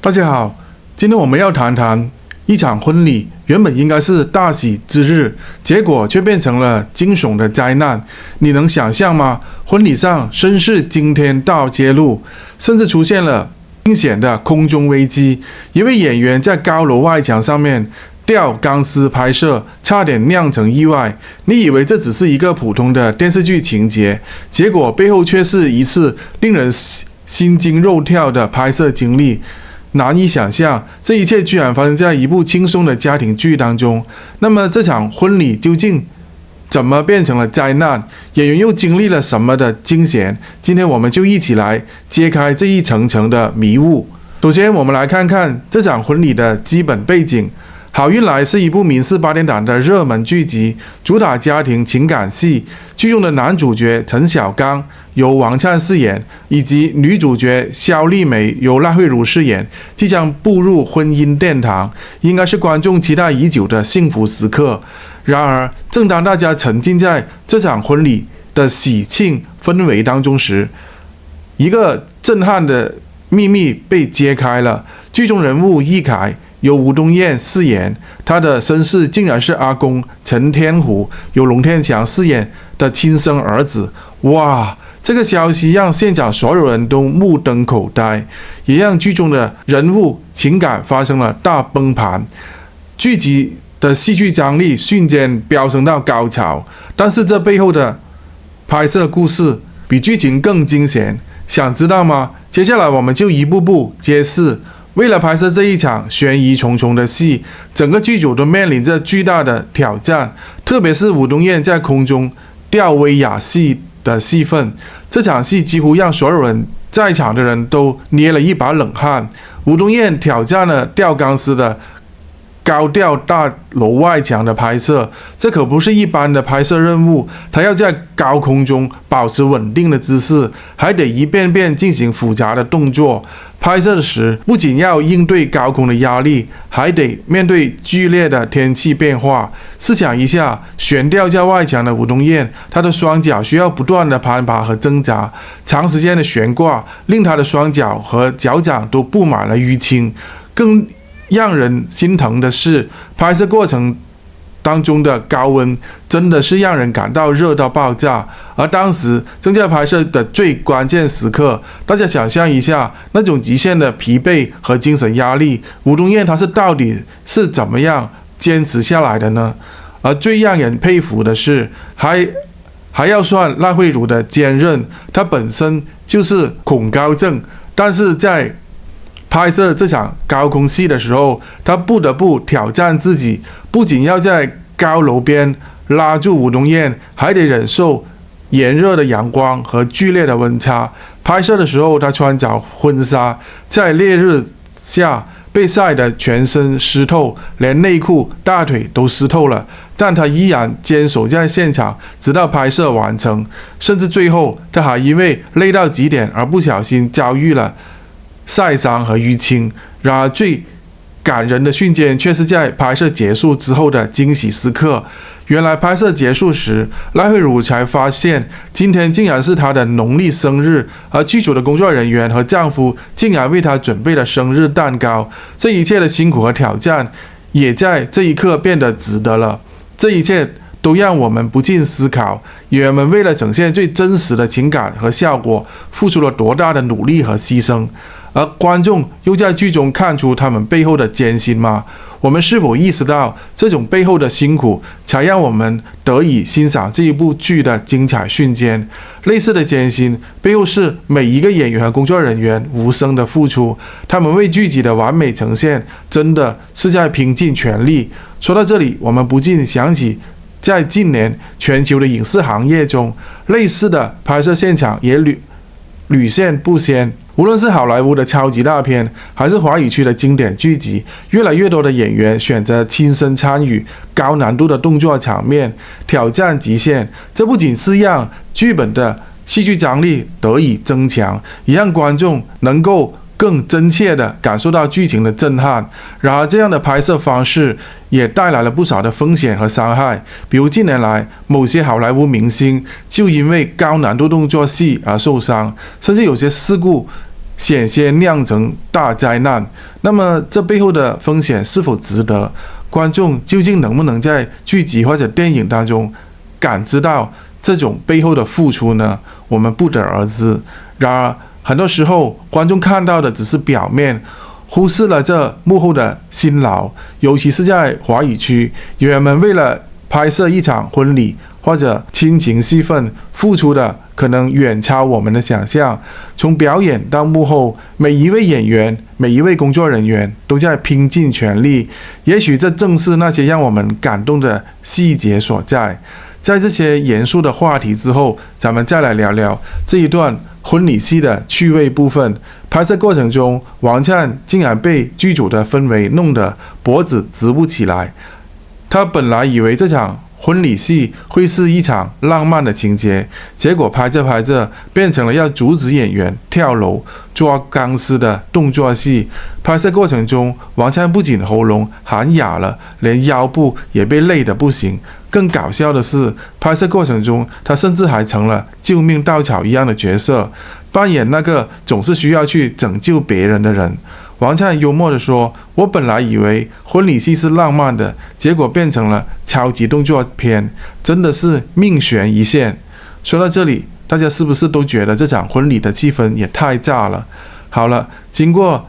大家好，今天我们要谈谈一场婚礼原本应该是大喜之日，结果却变成了惊悚的灾难。你能想象吗？婚礼上身世惊天大揭露，甚至出现了惊险的空中危机。一位演员在高楼外墙上面吊钢丝拍摄，差点酿成意外。你以为这只是一个普通的电视剧情节，结果背后却是一次令人心惊肉跳的拍摄经历。难以想象，这一切居然发生在一部轻松的家庭剧当中。那么这场婚礼究竟怎么变成了灾难？演员又经历了什么的惊险？今天我们就一起来揭开这一层层的迷雾。首先，我们来看看这场婚礼的基本背景。好运来是一部民视8点档的热门剧集，主打家庭情感戏。剧中的男主角陈小刚由王粲饰演，以及女主角肖丽梅由赖慧如饰演，即将步入婚姻殿堂，应该是观众期待已久的幸福时刻。然而，正当大家沉浸在这场婚礼的喜庆氛围当中时，一个震撼的秘密被揭开了。剧中人物易凯由吴东彦饰演，他的身世竟然是阿公陈天虎由龙天强饰演的亲生儿子。哇，这个消息让现场所有人都目瞪口呆，也让剧中的人物情感发生了大崩盘。剧集的戏剧张力瞬间飙升到高潮，但是这背后的拍摄故事比剧情更惊险。想知道吗？接下来我们就一步步揭示。为了拍摄这一场悬疑重重的戏，整个剧组都面临着巨大的挑战，特别是吴东彦在空中吊威亚戏的戏份，这场戏几乎让所有人在场的人都捏了一把冷汗。吴东彦挑战了吊钢丝的高吊大楼外墙的拍摄，这可不是一般的拍摄任务，他要在高空中保持稳定的姿势，还得一遍遍进行复杂的动作。拍摄时不仅要应对高空的压力，还得面对剧烈的天气变化。试想一下，悬吊在外墙的吴东彦，他的双脚需要不断的攀爬和挣扎，长时间的悬挂令他的双脚和脚掌都布满了淤青。更让人心疼的是，拍摄过程当中的高温真的是让人感到热到爆炸。而当时正在拍摄的最关键时刻，大家想象一下那种极限的疲惫和精神压力，吴东彦他到底是怎么样坚持下来的呢？而最让人佩服的是，还要算赖慧如的坚韧，她本身就是恐高症，但是在拍摄这场高空戏的时候，他不得不挑战自己，不仅要在高楼边拉住吴东彦，还得忍受炎热的阳光和剧烈的温差。拍摄的时候，他穿着婚纱，在烈日下被晒得全身湿透，连内裤、大腿都湿透了，但他依然坚守在现场，直到拍摄完成。甚至最后，他还因为累到极点而不小心遭遇了晒伤和淤青。然而最感人的瞬间却是在拍摄结束之后的惊喜时刻。原来拍摄结束时，赖慧如才发现今天竟然是她的农历生日，而剧组的工作人员和丈夫竟然为她准备了生日蛋糕。这一切的辛苦和挑战也在这一刻变得值得了。这一切都让我们不禁思考，演员们为了呈现最真实的情感和效果，付出了多大的努力和牺牲，而观众又在剧中看出他们背后的艰辛吗？我们是否意识到这种背后的辛苦，才让我们得以欣赏这一部剧的精彩瞬间？类似的艰辛背后是每一个演员和工作人员无声的付出，他们为剧集的完美呈现真的是在拼尽全力。说到这里，我们不禁想起在近年全球的影视行业中，类似的拍摄现场也屡见不鲜。无论是好莱坞的超级大片，还是华语区的经典剧集，越来越多的演员选择亲身参与高难度的动作场面，挑战极限。这不仅是让剧本的戏剧张力得以增强，也让观众能够更真切地感受到剧情的震撼。然而，这样的拍摄方式也带来了不少的风险和伤害，比如近年来某些好莱坞明星就因为高难度动作戏而受伤，甚至有些事故险些酿成大灾难。那么这背后的风险是否值得？观众究竟能不能在剧集或者电影当中感知到这种背后的付出呢？我们不得而知。然而很多时候观众看到的只是表面，忽视了这幕后的辛劳。尤其是在华语区，演员们为了拍摄一场婚礼或者亲情戏份，付出的可能远超我们的想象。从表演到幕后，每一位演员、每一位工作人员都在拼尽全力。也许这正是那些让我们感动的细节所在。在这些严肃的话题之后，咱们再来聊聊这一段婚礼戏的趣味部分。拍摄过程中，王灿竟然被剧组的氛围弄得脖子直不起来。他本来以为这场婚礼戏会是一场浪漫的情节，结果拍着拍着变成了要阻止演员跳楼抓钢丝的动作戏。拍摄过程中，王灿不仅喉咙喊哑了，连腰部也被累得不行。更搞笑的是，拍摄过程中他甚至还成了救命稻草一样的角色，扮演那个总是需要去拯救别人的人。王灿幽默地说：“我本来以为婚礼戏是浪漫的，结果变成了超级动作片，真的是命悬一线。”说到这里，大家是不是都觉得这场婚礼的气氛也太炸了？好了，经过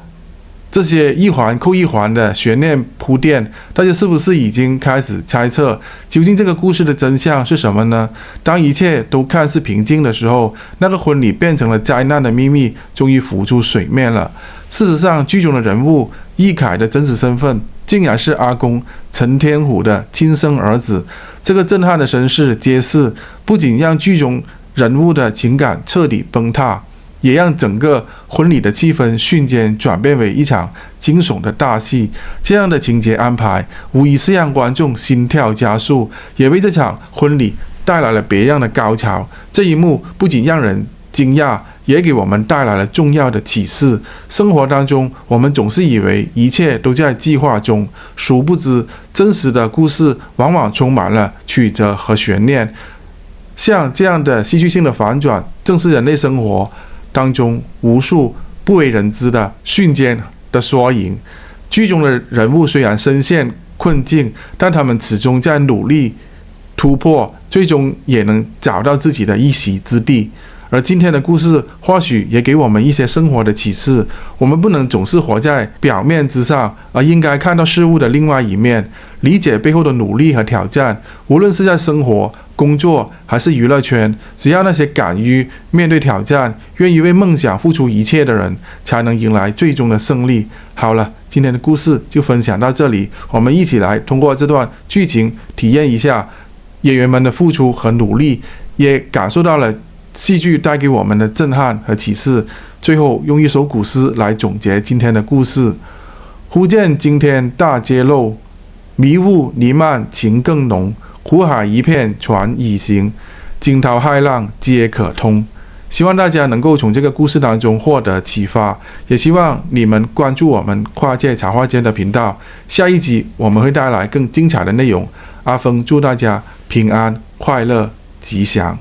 这些一环扣一环的悬念铺垫，大家是不是已经开始猜测，究竟这个故事的真相是什么呢？当一切都看似平静的时候，那个婚礼变成了灾难的秘密终于浮出水面了。事实上，剧中的人物易凯的真实身份竟然是阿公陈天虎的亲生儿子。这个震撼的身世揭示，不仅让剧中人物的情感彻底崩塌，也让整个婚礼的气氛瞬间转变为一场惊悚的大戏。这样的情节安排，无疑是让观众心跳加速，也为这场婚礼带来了别样的高潮。这一幕不仅让人惊讶，也给我们带来了重要的启示。生活当中，我们总是以为一切都在计划中，殊不知真实的故事往往充满了曲折和悬念。像这样的戏剧性的反转，正是人类生活当中无数不为人知的瞬间的缩影。剧中的人物虽然深陷困境，但他们始终在努力突破，最终也能找到自己的一席之地。而今天的故事或许也给我们一些生活的启示，我们不能总是活在表面之上，而应该看到事物的另外一面，理解背后的努力和挑战。无论是在生活、工作还是娱乐圈，只要那些敢于面对挑战、愿意为梦想付出一切的人，才能迎来最终的胜利。好了，今天的故事就分享到这里，我们一起来通过这段剧情体验一下演员们的付出和努力，也感受到了戏剧带给我们的震撼和启示。最后用一首古诗来总结今天的故事：忽见惊天大揭露，迷雾弥漫情更浓。苦海一片船已行，惊涛骇浪皆可通。希望大家能够从这个故事当中获得启发，也希望你们关注我们跨界茶话间的频道。下一集我们会带来更精彩的内容。阿峰祝大家平安、快乐、吉祥。